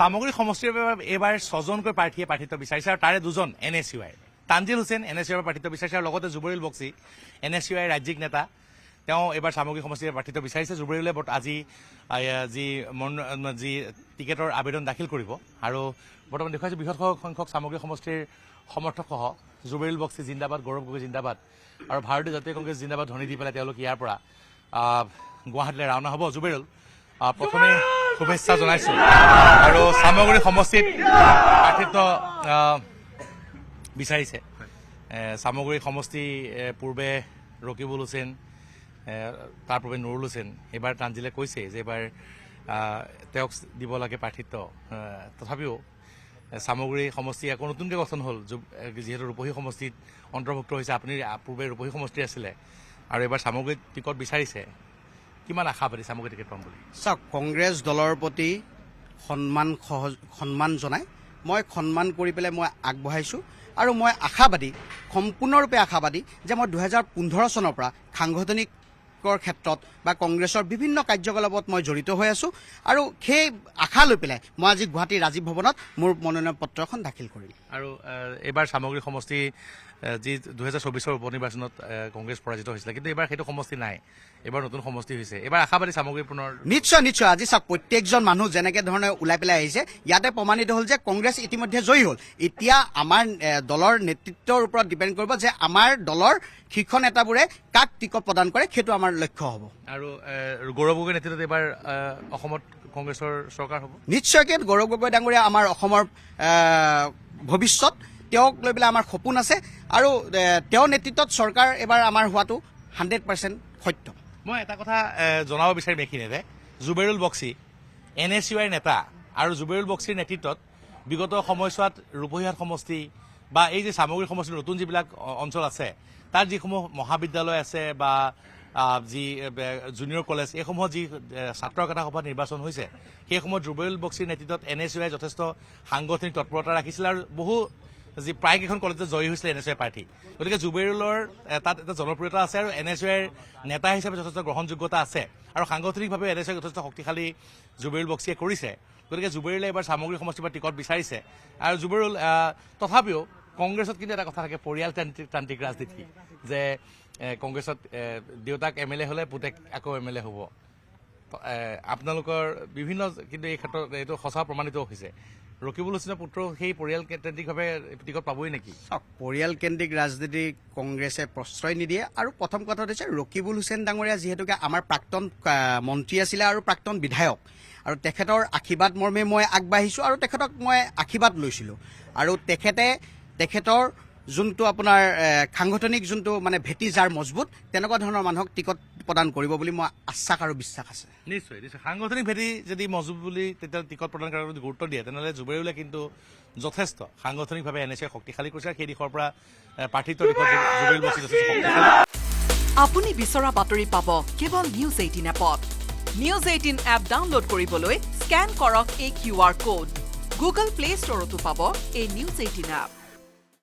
সামগ্ৰী সমষ্টিৰ এবাৰ 6জনকৈ প্ৰাৰ্থীয়ে প্ৰাৰ্থিত্ব বিচাৰিছে আৰু তাৰে 2জন NSUI তানজিল হুছেইন NSUI প্ৰাৰ্থিত্ব বিচাৰিছে আৰু লগতে জুবৰিল বক্সি NSUI ৰাজ্যিক নেতা তেওঁ এবাৰ সামগ্ৰী সমষ্টিৰ প্ৰাৰ্থিত্ব বিচাৰিছে জুবৰিলে আজি যি টিকেটৰ আবেদন দাখিল কৰিব আৰু বৰ্তমান দেখুৱাইছে বৃহৎ সংখ্যক সামগ্ৰী সমষ্টিৰ সমৰ্থকসহ জুবৰিল বক্সি জিন্দাবাদ গৌৰৱ গগৈ জিন্দাবাদ আৰু ভাৰতীয় জাতীয় কংগ্ৰেছ জিন্দাবাদ ধ্বনি দি পেলাই তেওঁলোক ইয়াৰ পৰা গুৱাহাটীলৈ ৰাওনা হ'ব জুবৰিল প্ৰথমে শুভেচ্ছা জনাইছো আৰু সামগ্ৰী সমষ্টিত প্ৰাৰ্থিত্ব বিচাৰিছে সামগ্ৰী সমষ্টি পূৰ্বে ৰকিবুল হুছেইন তাৰ পূৰ্বে নুৰুল হুছেইন এইবাৰ তানজিলে কৈছে যে এইবাৰ তেওঁক দিব লাগে প্ৰাৰ্থিত্ব তথাপিও সামগ্ৰী সমষ্টি আকৌ নতুনকৈ গঠন হ'ল যিহেতু ৰূপহী সমষ্টিত অন্তৰ্ভুক্ত হৈছে আপুনি পূৰ্বে ৰূপহী সমষ্টি আছিলে আৰু এইবাৰ সামগ্ৰী টিকট বিচাৰিছে কিমান আশাবাদী সামগ্ৰী টিকেট পাম বুলি চাওক কংগ্ৰেছ দলৰ প্ৰতি সন্মান জনাই মই সন্মান কৰি পেলাই মই আগবঢ়াইছোঁ আৰু মই আশাবাদী সম্পূৰ্ণৰূপে আশাবাদী যে মই 2015 চনৰ পৰা সাংগঠনিকৰ ক্ষেত্ৰত বা কংগ্ৰেছৰ বিভিন্ন কাৰ্যকলাপত মই জড়িত হৈ আছোঁ আৰু সেই আশা লৈ পেলাই মই আজি গুৱাহাটী ৰাজীৱ ভৱনত মোৰ মনোনয়ন পত্ৰ এখন দাখিল কৰিম আৰু এইবাৰ সামগ্ৰী সমষ্টি যি 2024 উপ নিৰ্বাচনত কংগ্ৰেছ পৰাজিত হৈছিলে কিন্তু এইবাৰ সেইটো সমষ্টি নাই এইবাৰ নতুন সমষ্টি হৈছে এইবাৰ আশাবাদী সামগ্ৰী পুনৰ নিশ্চয় আজি চাওক প্ৰত্যেকজন মানুহ যেনেকে ধৰণে ওলাই পেলাই আহিছে ইয়াতে প্ৰমাণিত হ'ল যে কংগ্ৰেছ ইতিমধ্যে জয়ী হ'ল এতিয়া আমাৰ দলৰ নেতৃত্বৰ ওপৰত ডিপেণ্ড কৰিব যে আমাৰ দলৰ শীৰ্ষ নেতাবোৰে কাক টিকট প্ৰদান কৰে সেইটো আমাৰ লক্ষ্য হ'ব আৰু গৌৰৱ গগৈ নেতৃত্বত এইবাৰ অসমত কংগ্ৰেছৰ চৰকাৰ হ'ব নিশ্চয়কৈ গৌৰৱ গগৈ ডাঙৰীয়া আমাৰ অসমৰ ভৱিষ্যত তেওঁক লৈ পেলাই আমাৰ সপোন আছে আৰু তেওঁৰ নেতৃত্বত চৰকাৰ এবাৰ আমাৰ হোৱাটো 100% সত্য মই এটা কথা জনাব বিচাৰিম এইখিনিতে জুবৰিল বক্সি NSUI নেতা আৰু জুবৰিল বক্সিৰ নেতৃত্বত বিগত সময়ছোৱাত ৰূপহীহাট সমষ্টি বা এই যে সামগ্ৰী সমষ্টিৰ নতুন যিবিলাক অঞ্চল আছে তাৰ যিসমূহ মহাবিদ্যালয় আছে বা যি জুনিয়ৰ কলেজ এইসমূহত যি ছাত্ৰ একতা সভা নিৰ্বাচন হৈছে সেইসমূহত জুবৰিল বক্সিৰ নেতৃত্বত NSUI যথেষ্ট সাংগঠনিক তৎপৰতা ৰাখিছিল আৰু বহু যি প্ৰায়কেইখন কলেজত জয়ী হৈছিলে NSUI প্ৰাৰ্থী গতিকে জুবৰিলৰ তাত এটা জনপ্ৰিয়তা আছে আৰু NSUIৰ নেতা হিচাপে যথেষ্ট গ্ৰহণযোগ্যতা আছে আৰু সাংগঠনিকভাৱে NSUI যথেষ্ট শক্তিশালী জুবৰিল বক্সিয়ে কৰিছে গতিকে জুবৰিলে এবাৰ সামগ্ৰী সমষ্টিৰ পৰা টিকট বিচাৰিছে আৰু জুবৰিল তথাপিও কংগ্ৰেছত কিন্তু এটা কথা থাকে পৰিয়ালতান্ত্ৰিক ৰাজনীতি যে কংগ্ৰেছত দেউতাক MLA হ'লে পুতেক আকৌ MLA হ'ব আপোনালোকৰ বিভিন্ন কিন্তু এই ক্ষেত্ৰত এইটো সঁচা প্ৰমাণিত হৈছে ৰকিবুল হুছেইনৰ পুত্ৰ সেই পৰিয়ালকেন্দ্ৰিকভাৱে টিকট পাবই নেকি পৰিয়ালকেন্দ্ৰিক ৰাজনীতি কংগ্ৰেছে প্ৰশ্ৰয় নিদিয়ে আৰু প্ৰথম কথা হৈছে ৰকিবুল হুছেইন ডাঙৰীয়া যিহেতুকে আমাৰ প্ৰাক্তন মন্ত্ৰী আছিলে আৰু প্ৰাক্তন বিধায়ক আৰু তেখেতৰ আশীৰ্বাদ মৰ্মে মই আগবাঢ়িছোঁ আৰু তেখেতক মই আশীৰ্বাদ লৈছিলোঁ আৰু তেখেতৰ যোনটো আপোনাৰ সাংগঠনিক যোনটো মানে ভেটি যাৰ মজবুত তেনেকুৱা ধৰণৰ মানুহক টিকট প্ৰদান কৰিব বুলি মই আশ্বাস আৰু বিশ্বাস আছে নিশ্চয় সাংগঠনিক ভেটি যদি মজবুত বুলি তেতিয়া টিকট প্ৰদান কৰাৰ যদি গুৰুত্ব দিয়ে তেনেহ'লে জুবৰিলে কিন্তু যথেষ্ট সাংগঠনিকভাৱে NSUI শক্তিশালী কৰিছে সেই দিশৰ পৰা প্ৰাৰ্থিত্বৰ দিশত জুবৰিল বক্সি যথেষ্ট শক্তিশালী আপুনি বিচৰা বাতৰি পাব কেৱল নিউজ 18 এপত নিউজ 18 এপ ডাউনলোড কৰিবলৈ স্কেন কৰক এই QR কোড গুগল প্লে ষ্টৰতো পাব এই নিউজ 18 এপ